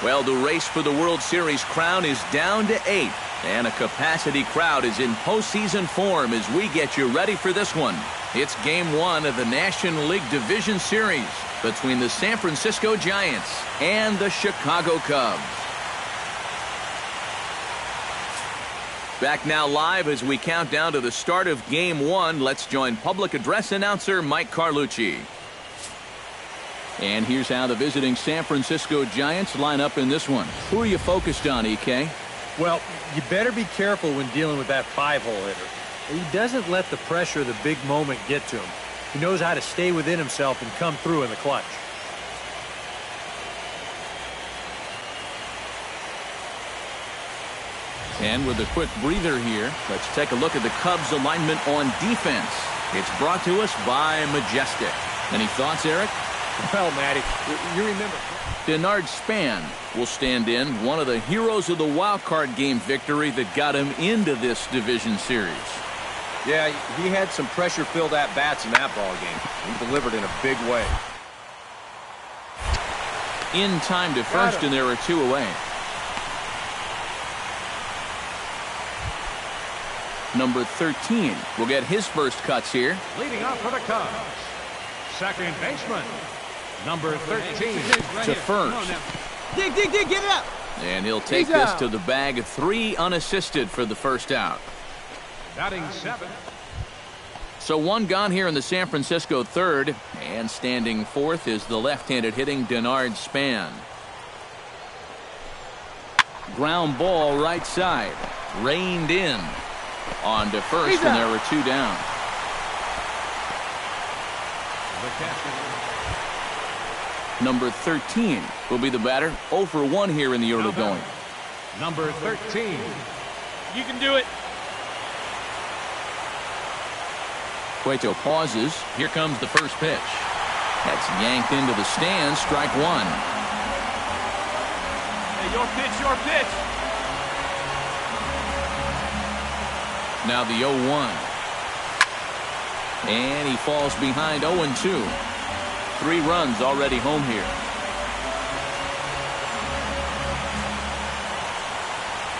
Well, the race for the World Series crown is down to 8, and a capacity crowd is in postseason form as we get you ready for this one. It's Game 1 of the National League Division Series between the San Francisco Giants and the Chicago Cubs. Back now live as we count down to the start of Game 1. Let's join public address announcer Mike Carlucci. And here's how the visiting San Francisco Giants line up in this one. Who are you focused on, EK? Well, you better be careful when dealing with that 5-hole hitter. He doesn't let the pressure of the big moment get to him. He knows how to stay within himself and come through in the clutch. And with a quick breather here, let's take a look at the Cubs alignment on defense. It's brought to us by Majestic. Any thoughts, Eric? Well, Matty, you remember. Denard Span will stand in, one of the heroes of the wild card game victory that got him into this division series. Yeah, he had some pressure-filled at-bats in that ball game. He delivered in a big way. In time to first, and there are 2 away. Number 13 will get his first cuts here. Leading off for the Cubs, second baseman, number 13. To first. Dig, get it up. And he'll take this to the bag. 3 unassisted for the first out. Batting 7. So 1 gone here in the San Francisco third. And standing fourth is the left-handed hitting Denard Span. Ground ball right side. Reined in. On to first, and there were 2 down. Number 13 will be the batter. 0 for 1 here in the early going. Number 13. You can do it. Cueto pauses. Here comes the first pitch. That's yanked into the stands. Strike 1. Hey, your pitch, your pitch. Now the 0-1. And he falls behind 0-2. 3 runs already home here.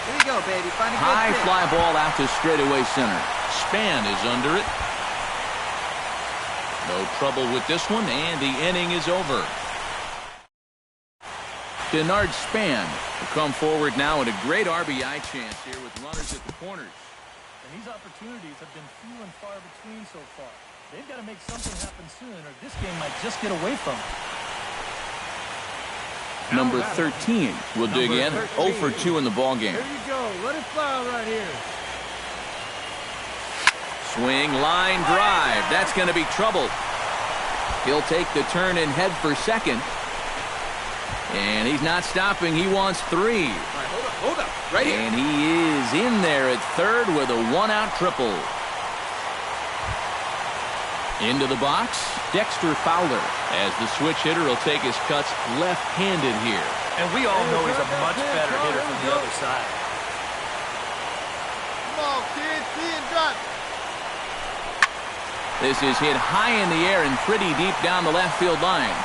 Here you go, baby. Find a good High pitch. fly ball out to straightaway center. Span is under it. No trouble with this one, and the inning is over. Denard Span will come forward now in a great RBI chance here with runners at the corners. And these opportunities have been few and far between so far. They've got to make something happen soon, or this game might just get away from them. Number 13 will dig in. 0 for 2 in the ballgame. Here you go. Let it fly right here. Swing, line, drive. That's going to be trouble. He'll take the turn and head for second. And he's not stopping. He wants 3. All right, hold up. Right here. And he is in there at third with a 1-out triple. Into the box, Dexter Fowler, as the switch hitter will take his cuts left-handed here. And we all know he's a much better hitter from the other side. Come on, kid. See and drop. This is hit high in the air and pretty deep down the left field line.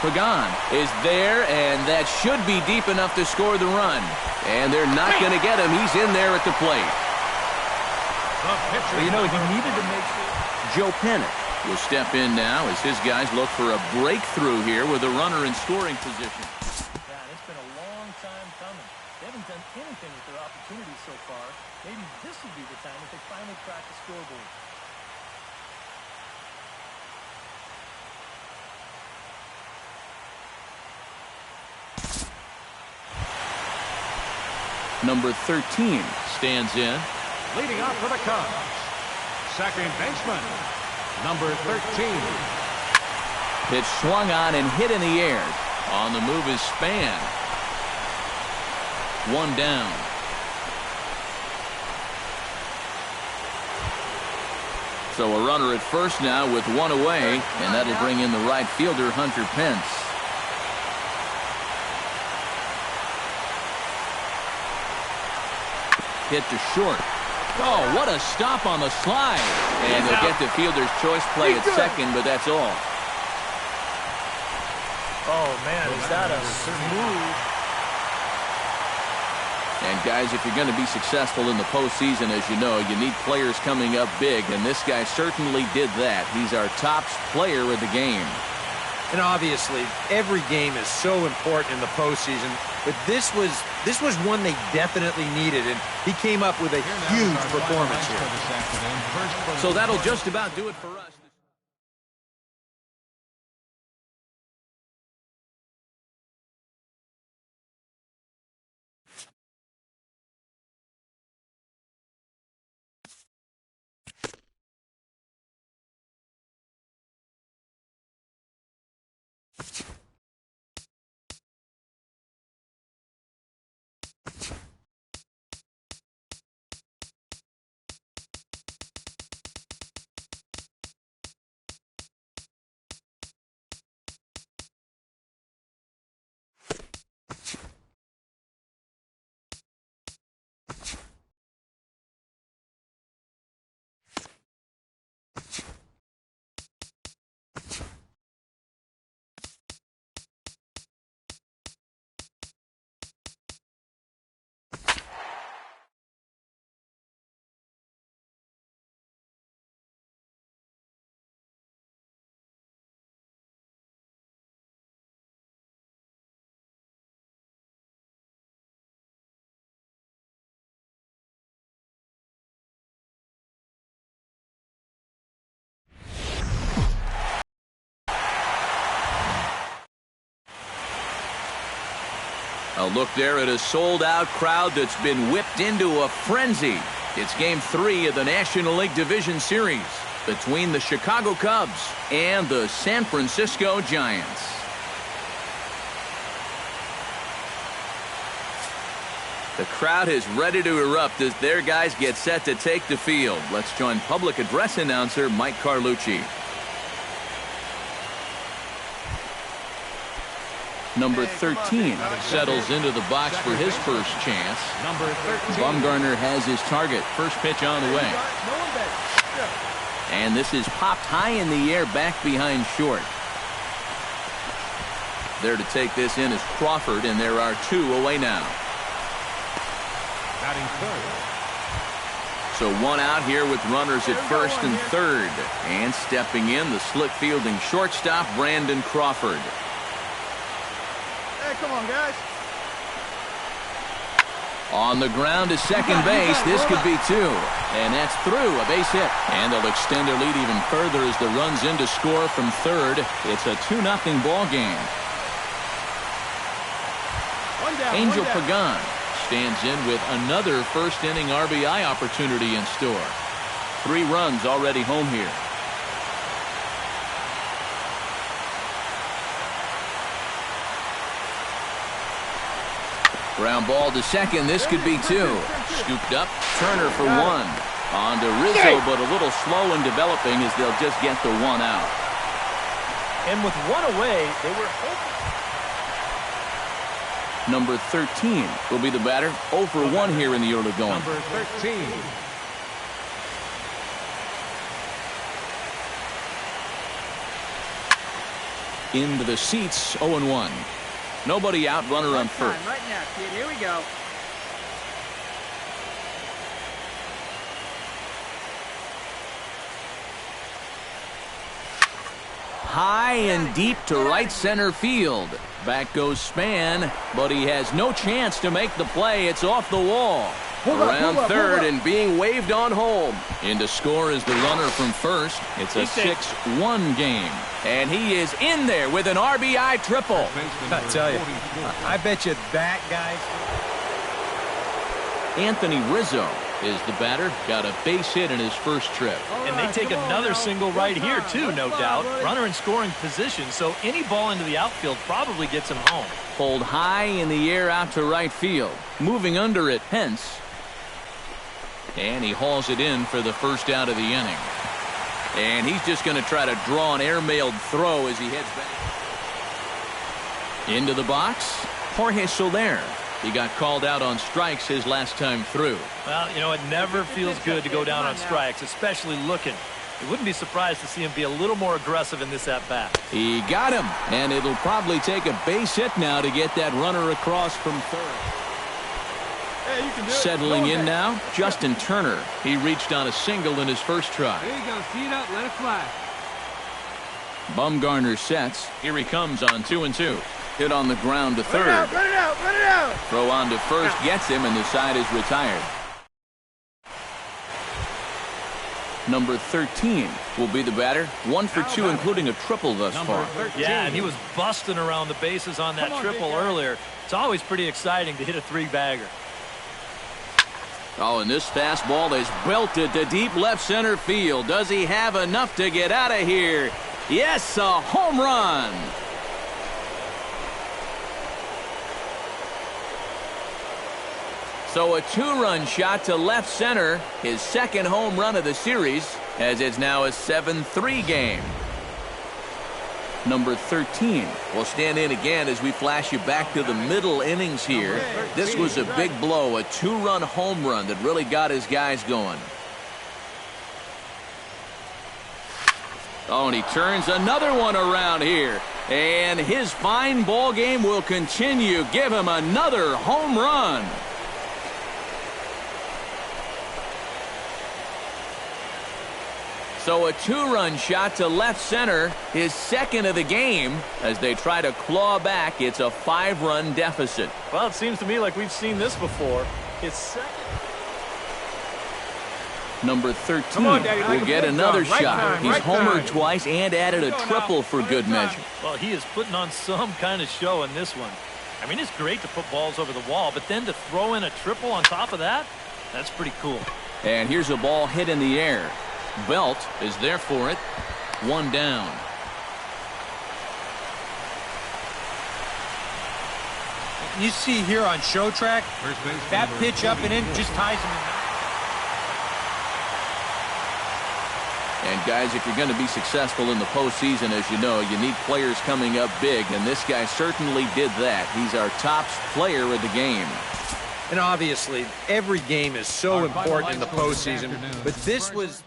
Pagan is there, and that should be deep enough to score the run. And they're not going to get him. He's in there at the plate. Well, you know, he needed to make sure. Joe Pennant will step in now as his guys look for a breakthrough here with a runner in scoring position. Yeah, it's been a long time coming. They haven't done anything with their opportunities so far. Maybe this will be the time that they finally crack the scoreboard. Number 13 stands in. Leading off for the Cubs, second baseman, number 13. Pitch swung on and hit in the air. On the move is Span. 1 down. So a runner at first now with 1 away, and that'll bring in the right fielder, Hunter Pence. Hit to short. Oh, what a stop on the slide. And they'll get the fielder's choice play at second, but that's all. Oh, man, is that a smooth Guys, if you're going to be successful in the postseason, as you know, you need players coming up big, and this guy certainly did that. He's our top player of the game. And obviously, every game is so important in the postseason, but this was one they definitely needed, and he came up with a huge performance here. So that'll just about do it for us. A look there at a sold-out crowd that's been whipped into a frenzy. It's Game 3 of the National League Division Series between the Chicago Cubs and the San Francisco Giants. The crowd is ready to erupt as their guys get set to take the field. Let's join public address announcer Mike Carlucci. Number 13 settles into the box for his first chance. Number 13. Bumgarner has his target. First pitch on the way. And this is popped high in the air back behind short. There to take this in is Crawford, and there are two away now. Batting third. So one out here with runners at first and third. And stepping in, the slick fielding shortstop, Brandon Crawford. Hey, come on, guys. On the ground to second base. This could be two. And that's through. A base hit. And they'll extend their lead even further as the run's in to score from third. It's a 2-0 ball game. Angel Pagan stands in with another first-inning RBI opportunity in store. 3 runs already home here. Ground ball to second. This could be two. Scooped up. Turner for one. On to Rizzo, but a little slow in developing as they'll just get the one out. And with one away, they were hoping. Number 13 will be the batter. 0 for 1 here in the early going. Number 13. Into the seats, 0-1. Nobody out, runner on first. Right now, kid. Here we go. High and deep to right center field. Back goes Span, but he has no chance to make the play. It's off the wall. Around third and being waved on home. In to score is the runner from first. It's a 6-1 game. And he is in there with an RBI triple. I tell you, I bet you that, guys. Anthony Rizzo is the batter. Got a base hit in his first trip. And they take another single right here, too, no doubt. Runner in scoring position, so any ball into the outfield probably gets him home. Pulled high in the air out to right field. Moving under it, Pence. And he hauls it in for the first out of the inning. And he's just going to try to draw an airmailed throw as he heads back. Into the box, Jorge Soler. He got called out on strikes his last time through. Well, you know, it never feels good to go down on strikes, especially looking. You wouldn't be surprised to see him be a little more aggressive in this at-bat. He got him, and it'll probably take a base hit now to get that runner across from third. Hey, you can do it. Settling in now, Justin Turner. He reached on a single in his first try. There you go. See it up. Let it fly. Bumgarner sets. Here he comes on 2-2. Hit on the ground to third. Run it out. Run it out. Throw on to first gets him, and the side is retired. Number 13 will be the batter. 1 for 2, including a triple thus far. Yeah, and he was busting around the bases on that triple earlier. It's always pretty exciting to hit a three-bagger. Oh, and this fastball is belted to deep left center field. Does he have enough to get out of here? Yes, a home run. So a 2-run shot to left center, his second home run of the series, as it's now a 7-3 game. Number 13 will stand in again as we flash you back to the middle innings here. This was a big blow, a 2-run home run that really got his guys going. Oh, and he turns another one around here. And his fine ball game will continue. Give him another home run. So a 2-run shot to left center, his second of the game. As they try to claw back, it's a 5-run deficit. Well, it seems to me like we've seen this before. His second. Number 13 Daddy, will get another shot. He's right homered time. twice and added a triple for good measure. Well, he is putting on some kind of show in this one. I mean, it's great to put balls over the wall, but then to throw in a triple on top of that, that's pretty cool. And here's a ball hit in the air. Belt is there for it. 1 down. You see here on show track, that pitch up and in just ties him in. And guys, if you're going to be successful in the postseason, as you know, you need players coming up big, and this guy certainly did that. He's our top player of the game. And obviously, every game is so important in the postseason, but this was.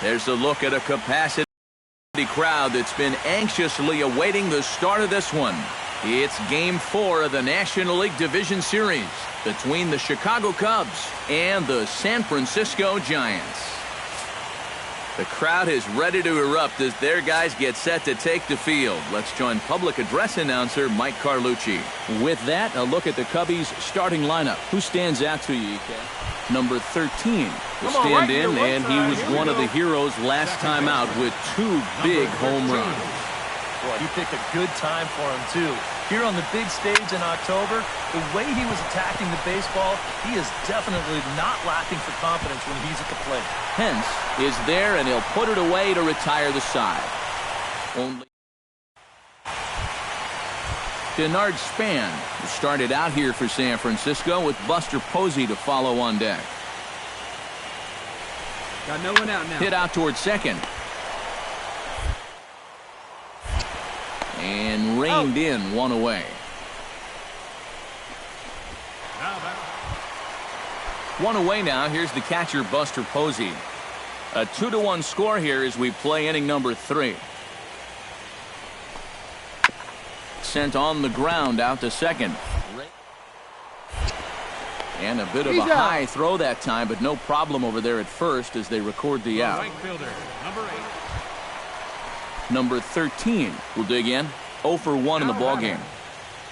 There's a look at a capacity crowd that's been anxiously awaiting the start of this one. It's Game 4 of the National League Division Series between the Chicago Cubs and the San Francisco Giants. The crowd is ready to erupt as their guys get set to take the field. Let's join public address announcer Mike Carlucci. With that, a look at the Cubbies' starting lineup. Who stands out to you, EK? Number 13 will stand in, and he was one of the heroes last time out with 2 big home runs. Boy, he picked a good time for him, too. Here on the big stage in October, the way he was attacking the baseball, he is definitely not lacking for confidence when he's at the plate. Hence is there, and he'll put it away to retire the side. Only Denard Span, who started out here for San Francisco, with Buster Posey to follow on deck. Got no one out now. Hit out towards second. And reined in, 1 away. 1 away now. Here's the catcher, Buster Posey. A 2-1 score here as we play inning number 3. Sent on the ground out to second. And a bit of a high throw that time, but no problem over there at first as they record the out. Right fielder, number 8. Number 13 will dig in. 0 for 1 in the ballgame.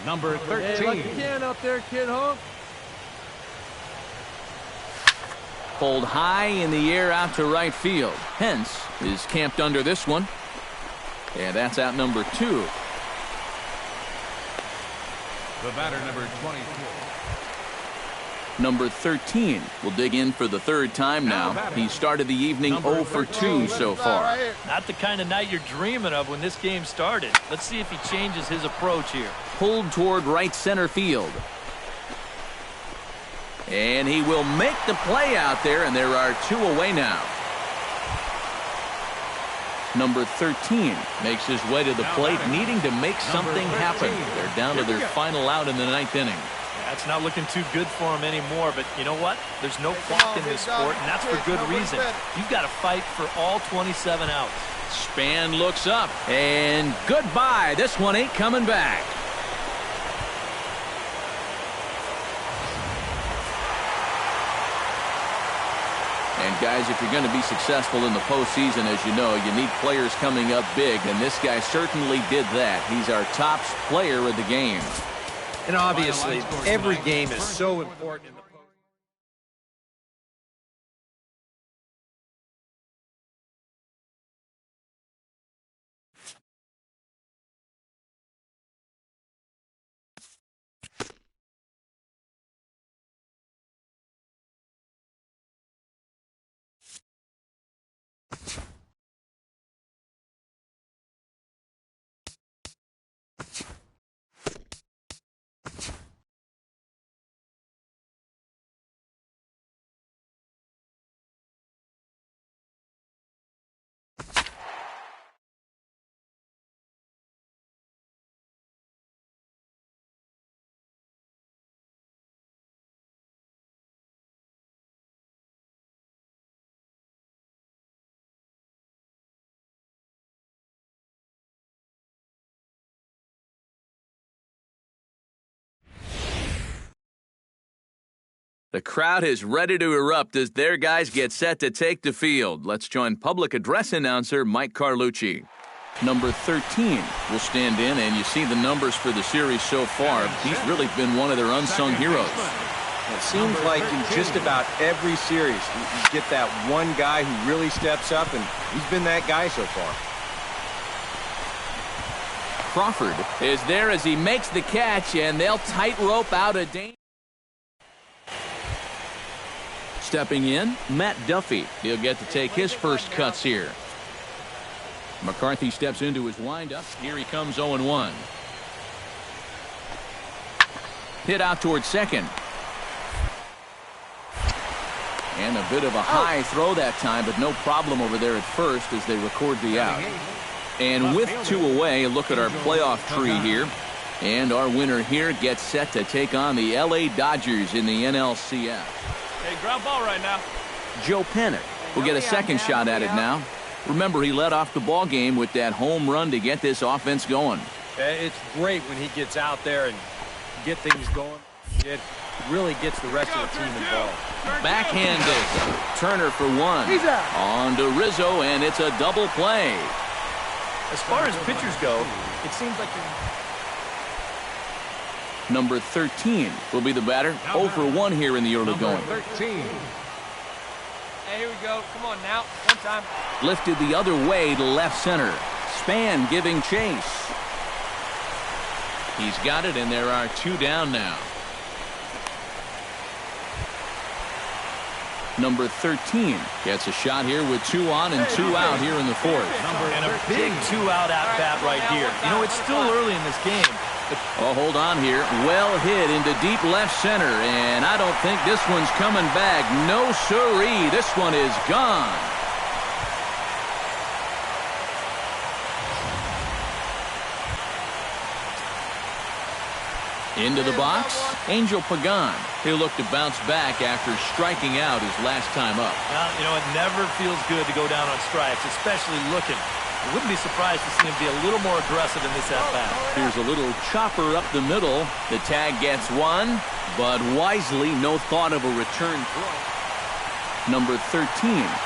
Number 13. Hey, like you can up there, kid, huh? Pulled high in the air out to right field. Hence is camped under this one. And that's out number 2. The batter, number 24. Number 13 will dig in for the third time now. He started the evening 0 for 2 so far. Not the kind of night you're dreaming of when this game started. Let's see if he changes his approach here. Pulled toward right center field. And he will make the play out there, and there are 2 away now. Number 13 makes his way to the plate, needing to make something happen. They're down to their final out in the 9th inning. That's not looking too good for him anymore, but you know what? There's no clock in this sport, and that's for good reason. You've got to fight for all 27 outs. Span looks up, and goodbye. This one ain't coming back. And guys, if you're going to be successful in the postseason, as you know, you need players coming up big, and this guy certainly did that. He's our top player of the game. And obviously, every game is so important in the The crowd is ready to erupt as their guys get set to take the field. Let's join public address announcer Mike Carlucci. Number 13 will stand in, and you see the numbers for the series so far. He's really been one of their unsung heroes. It seems like in just about every series, you get that one guy who really steps up, and he's been that guy so far. Crawford is there as he makes the catch, and they'll tightrope out a danger. Stepping in, Matt Duffy. He'll get to take his first cuts here. McCarthy steps into his windup. Here he comes 0-1. Hit out towards second. And a bit of a high throw that time, but no problem over there at first as they record the out. And with 2 away, look at our playoff tree here. And our winner here gets set to take on the LA Dodgers in the NLCS. Hey, ground ball right now. Joe Panic will get a second shot at it now. Remember, he led off the ball game with that home run to get this offense going. It's great when he gets out there and get things going. It really gets the rest of the team involved. Backhanded. Turner for 1. On to Rizzo, and it's a double play. As far as pitchers go, it seems like Number 13 will be the batter. 0 for 1 here in the early going. 13. Hey, here we go. Come on now. One time. Lifted the other way to left center. Span giving chase. He's got it, and there are 2 down now. Number 13 gets a shot here with 2 on and 2 out here in the 4th. and a big 2-out at-bat right here. You know, it's still early in this game. Oh, hold on here. Well hit into deep left center, and I don't think this one's coming back. No siree. This one is gone. Into the box, Angel Pagan. He'll look to bounce back after striking out his last time up. Well, you know, it never feels good to go down on strikes, especially looking. I wouldn't be surprised to see him be a little more aggressive in this at-bat. Here's a little chopper up the middle. The tag gets 1, but wisely, no thought of a return throw. Number 13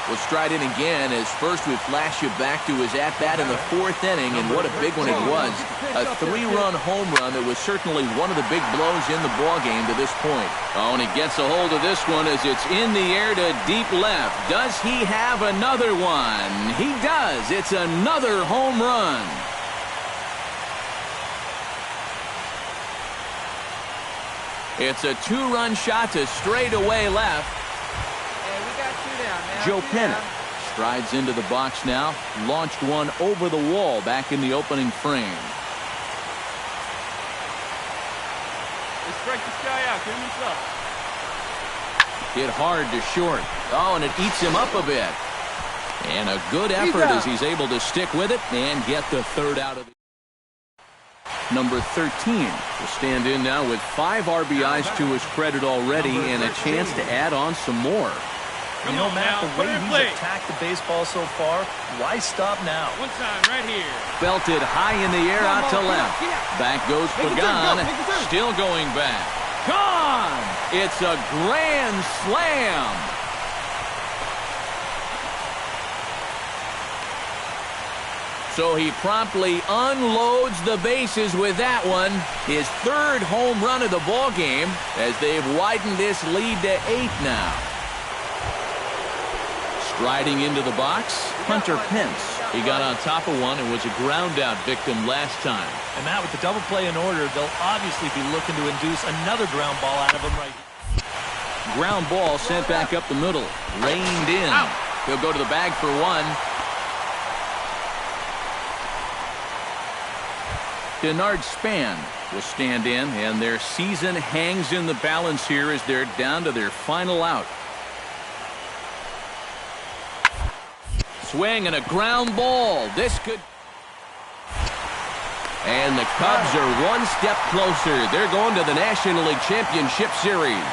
will stride in again as first we flash you back to his at-bat in the 4th inning, and what a big one it was. A 3-run home run that was certainly one of the big blows in the ballgame to this point. Oh, and he gets a hold of this one as it's in the air to deep left. Does he have another one? He does. It's another home run. It's a 2-run shot to straightaway left. Joe Pennant strides into the box now, launched one over the wall back in the opening frame. Let's strike this guy out. Give him some. Hit hard to short. Oh, and it eats him up a bit. And a good effort as he's able to stick with it and get the 3rd out of the... Number 13 will stand in now with 5 RBIs to his credit already and a chance to add on some more. You know, Matt, the way he's attacked the baseball so far, why stop now? One time right here. Belted high in the air out to left. Back goes Pagan. Still going back. Gone! It's a grand slam. So he promptly unloads the bases with that one. His 3rd home run of the ball game as they've widened this lead to 8 now. Striding into the box, Hunter Pence. He got on top of one and was a ground-out victim last time. And Matt, with the double play in order, they'll obviously be looking to induce another ground ball out of him right here. Ground ball sent back up the middle. Reined in. He'll go to the bag for one. Denard Span will stand in, and their season hangs in the balance here as they're down to their final out. Swing and a ground ball. This could... And the Cubs are one step closer. They're going to the National League Championship Series.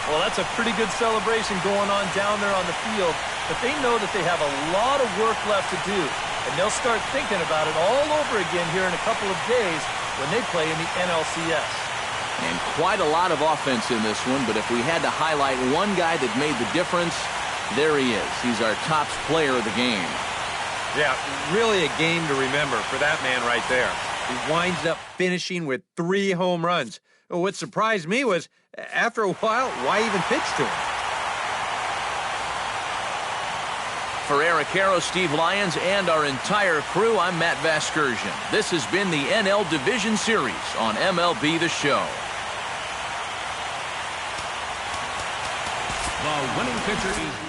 Well, that's a pretty good celebration going on down there on the field, but they know that they have a lot of work left to do, and they'll start thinking about it all over again here in a couple of days when they play in the NLCS. And quite a lot of offense in this one, but if we had to highlight one guy that made the difference, there he is. He's our top player of the game. Yeah, really a game to remember for that man right there. He winds up finishing with 3 home runs. What surprised me was, after a while, why even pitch to him? For Eric Harrow, Steve Lyons, and our entire crew, I'm Matt Vasgersian. This has been the NL Division Series on MLB The Show. The winning pitcher is...